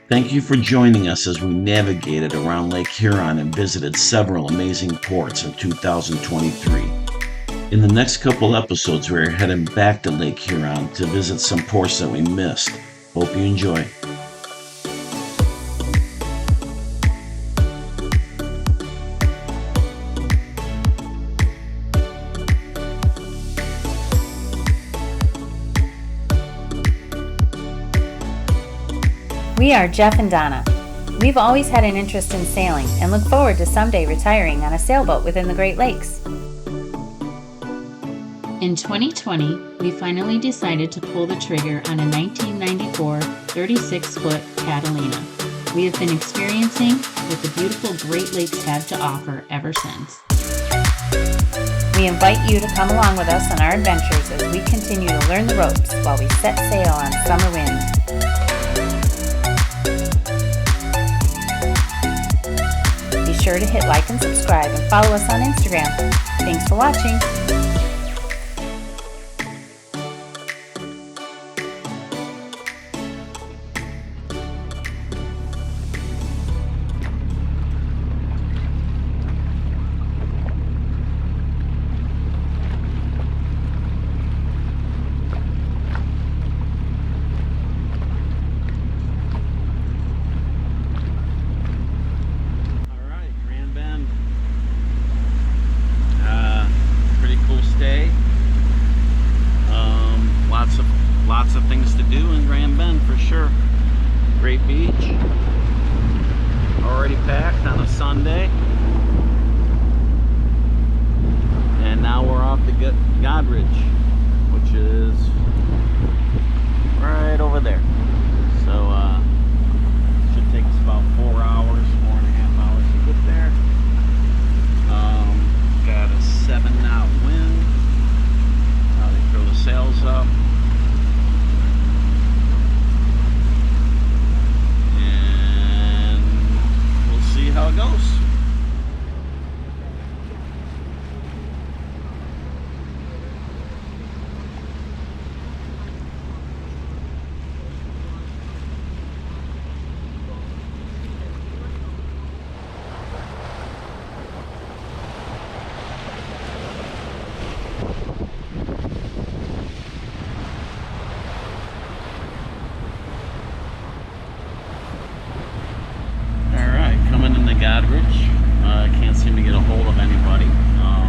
Thank you for joining us as we navigated around Lake Huron and visited several amazing ports in 2023. In the next couple episodes, we're heading back to Lake Huron to visit some ports that we missed. Hope you enjoy. We are Jeff and Donna. We've always had an interest in sailing and look forward to someday retiring on a sailboat within the Great Lakes. In 2020, we finally decided to pull the trigger on a 1994 36-foot Catalina. We have been experiencing what the beautiful Great Lakes have to offer ever since. We invite you to come along with us on our adventures as we continue to learn the ropes while we set sail on summer winds. Be sure to hit like and subscribe and follow us on Instagram. Thanks for watching. Lots of things to do in Grand Bend for sure. Great beach. Already packed on a Sunday. And now we're off to Goderich, which is right over there. So should take us about 4 hours, 4.5 hours to get there. Got a 7-knot wind. They throw the sails up. How it goes. Goderich. Can't seem to get a hold of anybody. I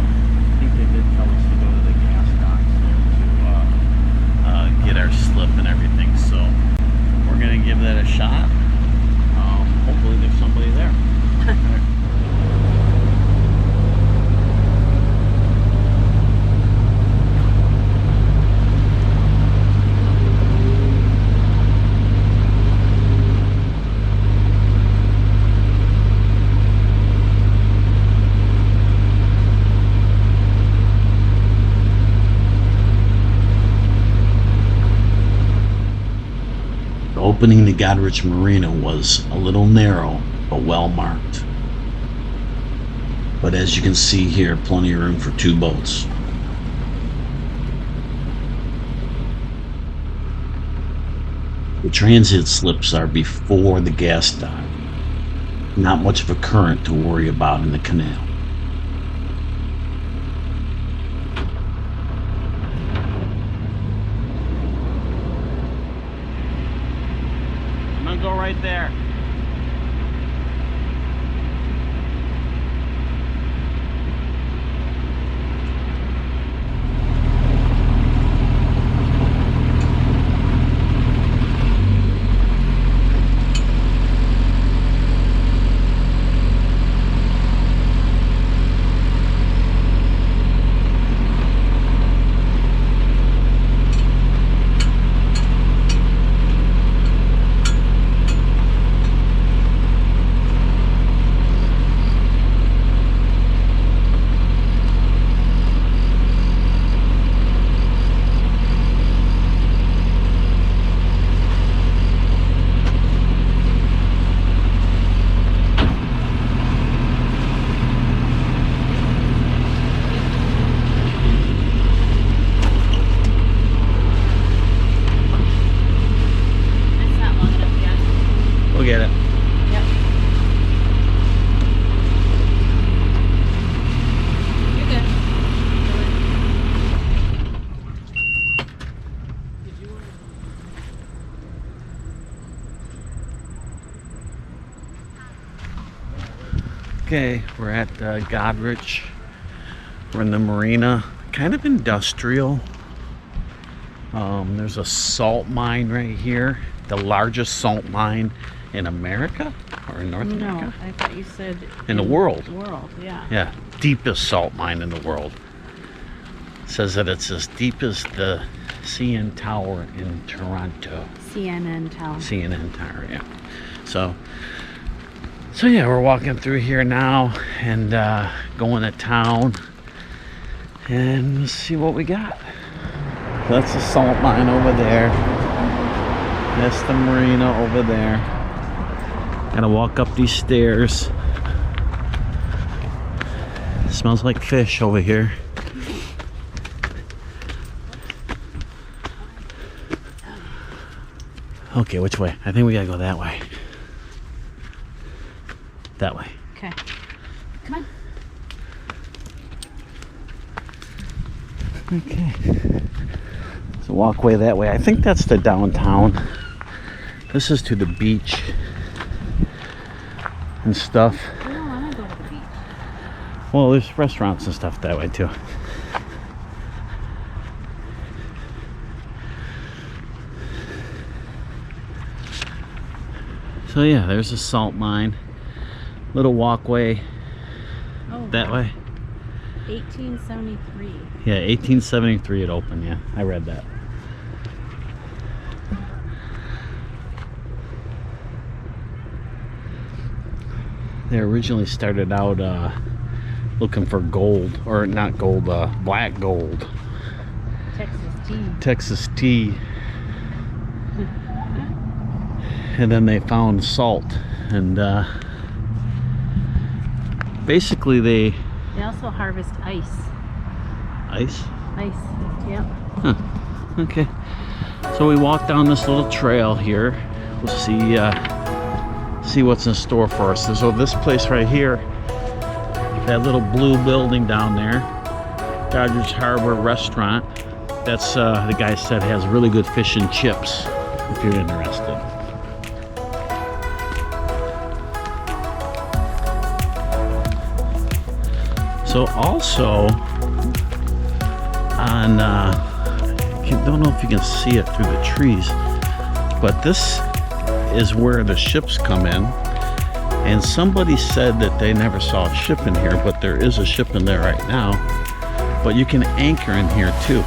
think they did tell us to go to the gas docks there to get our slip and everything. So we're gonna give that a shot. Hopefully there's somebody there. Opening the Goderich Marina was a little narrow, but well marked. But as you can see here, plenty of room for 2 boats. The transit slips are before the gas dock. Not much of a current to worry about in the canal. Go right there. get it. Yep. You're good. Okay, we're at Goderich. We're in the marina, kind of industrial. There's a salt mine right here, the largest salt mine in America or in North America? No, I thought you said in the world. World, yeah. Yeah, deepest salt mine in the world. It says that it's as deep as the CN Tower in Toronto. CNN Tower. CNN Tower, yeah. So yeah, we're walking through here now and going to town, and let's see what we got. That's the salt mine over there. That's the marina over there. Gotta walk up these stairs. It smells like fish over here. Okay, which way? I think we gotta go that way. That way. Okay. Come on. Okay. So walkway that way. I think that's the downtown. This is to the beach and stuff. I don't want to go to the beach. Well, there's restaurants and stuff that way too. So yeah, there's a salt mine. Little walkway that way. 1873. Yeah, 1873 it opened. Yeah, I read that. They originally started out looking for gold, or not gold, black gold. Texas tea. Texas tea. And then they found salt, and basically they also harvest ice. Ice? Ice, yep. Huh. Okay. So we walk down this little trail here. We'll see what's in store for us. So this place right here, that little blue building down there, Goderich Harbor Restaurant. That's the guy said has really good fish and chips, if you're interested. So also on don't know if you can see it through the trees, but this is where the ships come in, and somebody said that they never saw a ship in here, but there is a ship in there right now. But you can anchor in here too.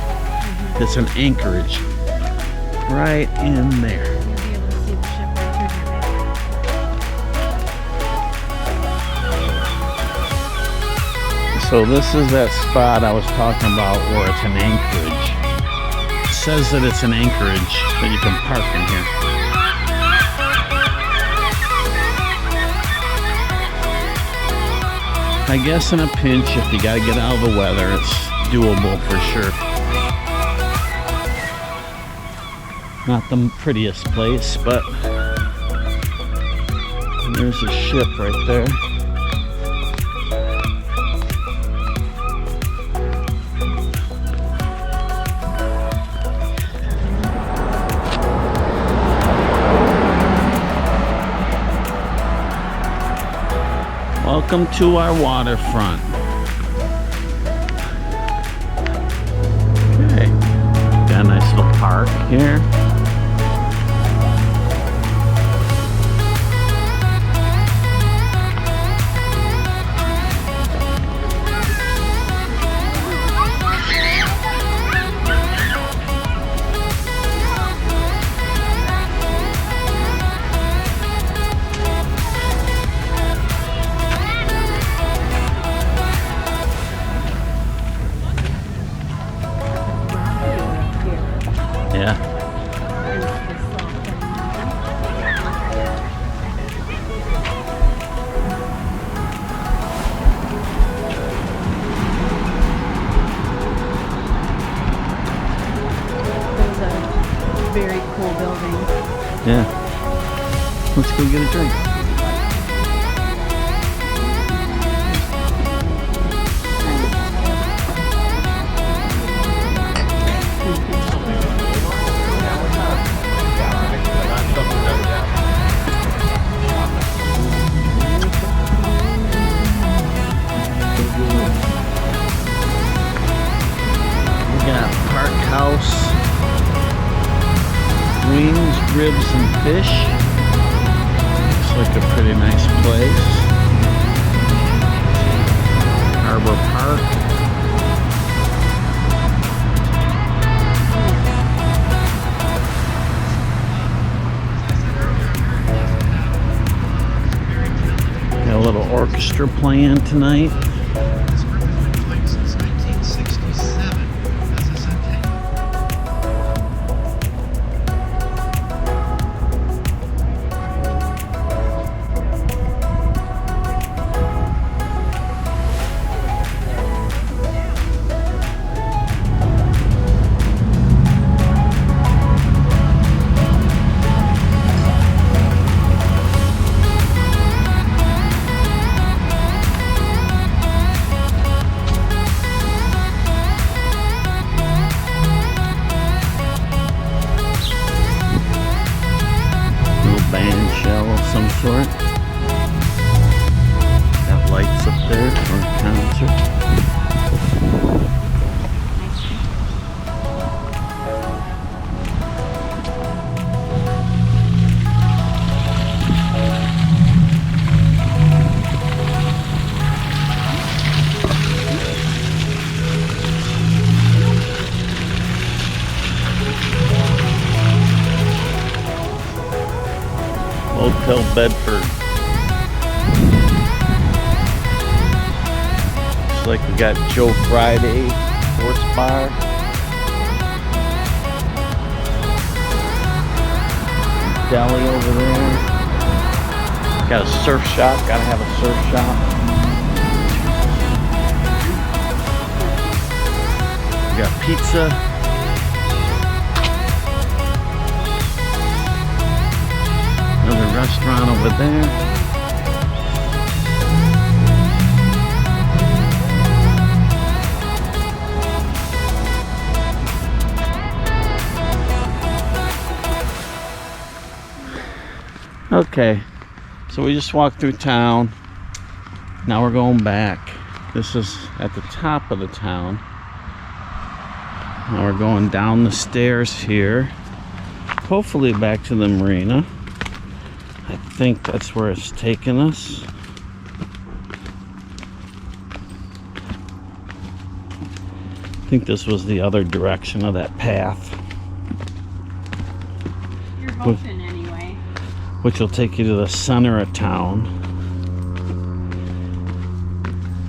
It's an anchorage right in there. You'll be able to see the ship right through here. So this is that spot I was talking about where it's an anchorage. It says that it's an anchorage that you can park in here. I guess in a pinch, if you gotta get out of the weather, it's doable for sure. Not the prettiest place, but there's a ship right there. Welcome to our waterfront. Okay, got a nice little park here. Yeah. Very cool building. Yeah. Let's go get a drink. We got Park House, wings, ribs, and fish. Looks like a pretty nice place. Harbor Park. Got a little orchestra playing tonight. Band shell of some sort. Got lights up there for a concert. Hotel Bedford. Looks like we got Joe Friday Sports Bar. Deli over there. Got a surf shop. Gotta have a surf shop. We got pizza. Another restaurant over there. Okay, so we just walked through town. Now we're going back. This is at the top of the town. Now we're going down the stairs here. Hopefully back to the marina. I think that's where it's taking us. I think this was the other direction of that path. You're hoping anyway. Which will take you to the center of town.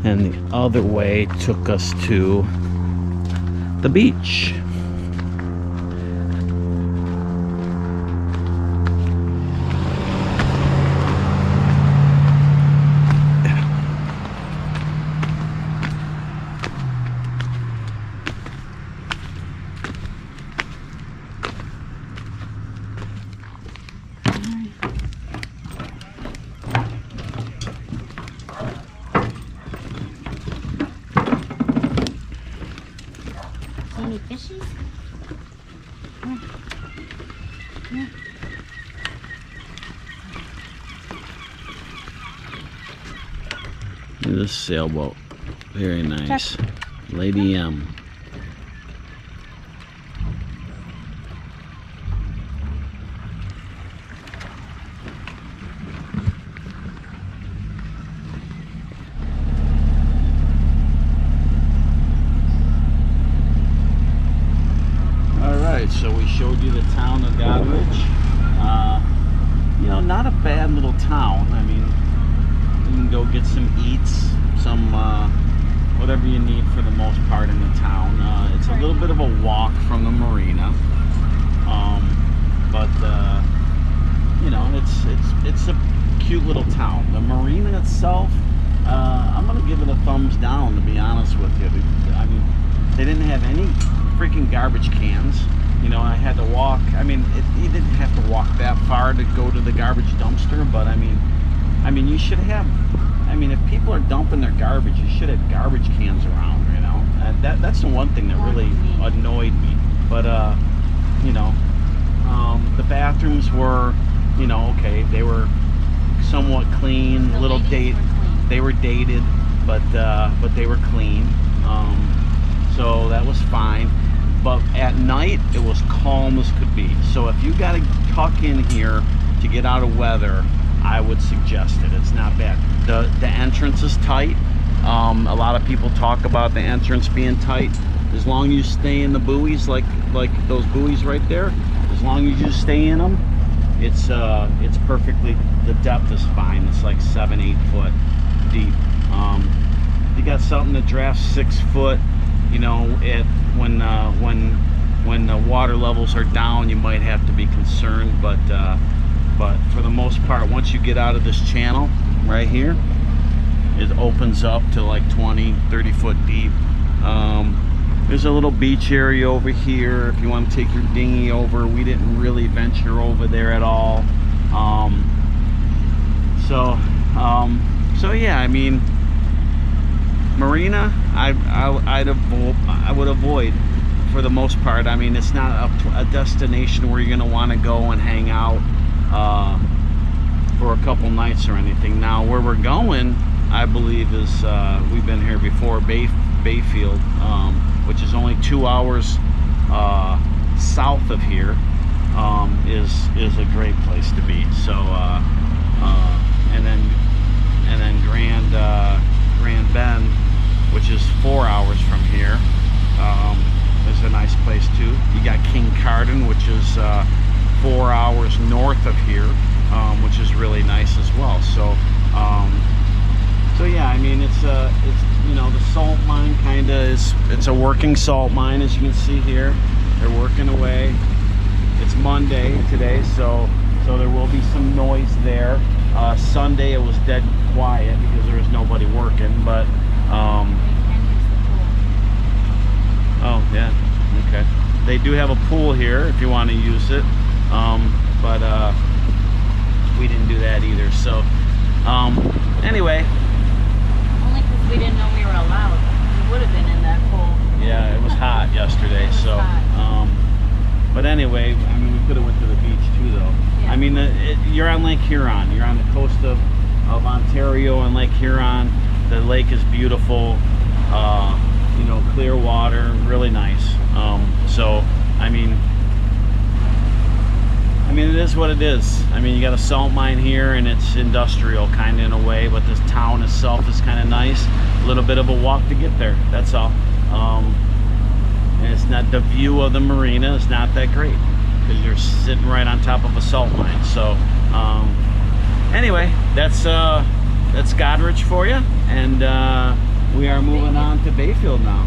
And the other way took us to the beach. Any fishies? Yeah. Look at this sailboat. Very nice. Lady M. So we showed you the town of Goderich. You know, not a bad little town. I mean, you can go get some eats, some whatever you need for the most part in the town. It's a little bit of a walk from the marina, but you know, it's a cute little town. The marina itself, I'm gonna give it a thumbs down, to be honest with you. I mean, they didn't have any freaking garbage cans. You know, I had to walk. I mean, you didn't have to walk that far to go to the garbage dumpster, but I mean, you should have. I mean, if people are dumping their garbage, you should have garbage cans around, you know. And that's the one thing that really annoyed me. But you know, the bathrooms were, you know, okay. They were somewhat clean, a little date. They were dated, but they were clean. So that was fine. But at night, it was calm as could be. So if you got to tuck in here to get out of weather, I would suggest it. It's not bad. The entrance is tight. A lot of people talk about the entrance being tight. As long as you stay in the buoys, like those buoys right there, as long as you stay in them, it's perfectly. The depth is fine. It's like 7-8 foot deep. You got something that drafts 6 foot. You know, when the water levels are down, you might have to be concerned, but for the most part, once you get out of this channel right here, it opens up to like 20-30 foot deep. There's a little beach area over here if you want to take your dinghy over. We didn't really venture over there at all. So yeah, I mean, marina, I would avoid for the most part. I mean, it's not a destination where you're going to want to go and hang out for a couple nights or anything. Now, where we're going, I believe, is we've been here before, Bayfield, which is only 2 hours south of here, is a great place to be. So, and then Grand Bend, which is 4 hours from here, is a nice place too. You got King Carden, which is 4 hours north of here, which is really nice as well. So yeah, I mean, it's you know, the salt mine kind of is. It's a working salt mine, as you can see here. They're working away. It's Monday today, so there will be some noise there. Sunday it was dead quiet because there was nobody working, but oh yeah, okay. They do have a pool here if you want to use it, but we didn't do that either. So anyway, Only because we didn't know we were allowed. We would have been in that pool. yeah, it was hot yesterday. So but anyway, I mean, we could have went to the beach too, though. Yeah. I mean, you're on Lake Huron. You're on the coast of Ontario and Lake Huron. The lake is beautiful. You know, clear water, really nice. So I mean, it is what it is. I mean, you got a salt mine here, and it's industrial kind of in a way, but this town itself is kind of nice. A little bit of a walk to get there. That's all. And it's not, the view of the marina is not that great because you're sitting right on top of a salt mine. So anyway, that's Goderich for you, and we are moving on to Bayfield now.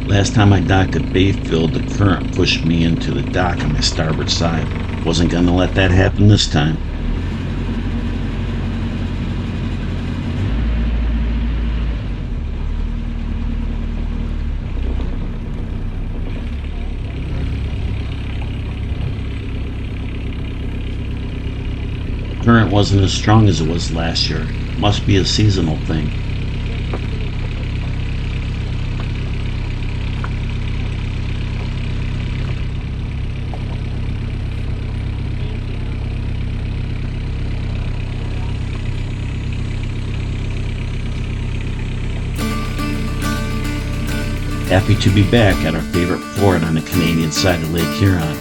Last time I docked at Bayfield, the current pushed me into the dock on my starboard side. Wasn't gonna let that happen this time. The current wasn't as strong as it was last year. Must be a seasonal thing. Happy to be back at our favorite port on the Canadian side of Lake Huron.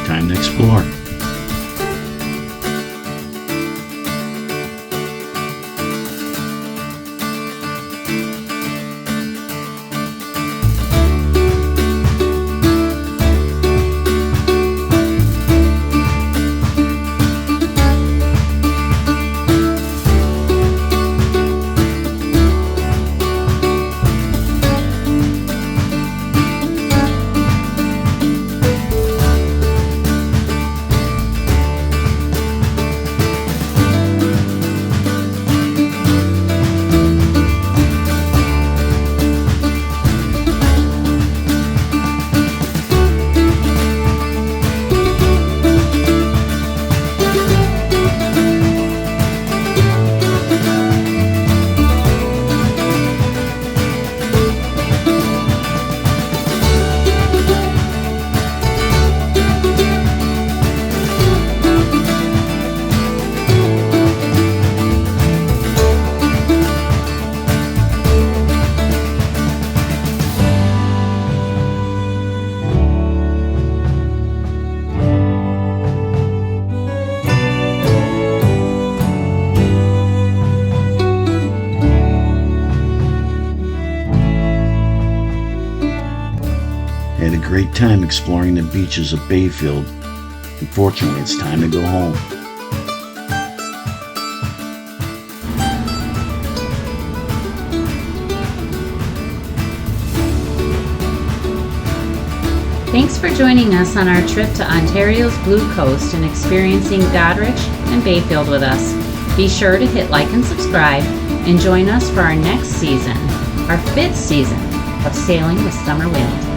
Time to explore. Had a great time exploring the beaches of Bayfield. Unfortunately, it's time to go home. Thanks for joining us on our trip to Ontario's Blue Coast and experiencing Goderich and Bayfield with us. Be sure to hit like and subscribe and join us for our next season, our 5th season of Sailing with Summer Wind.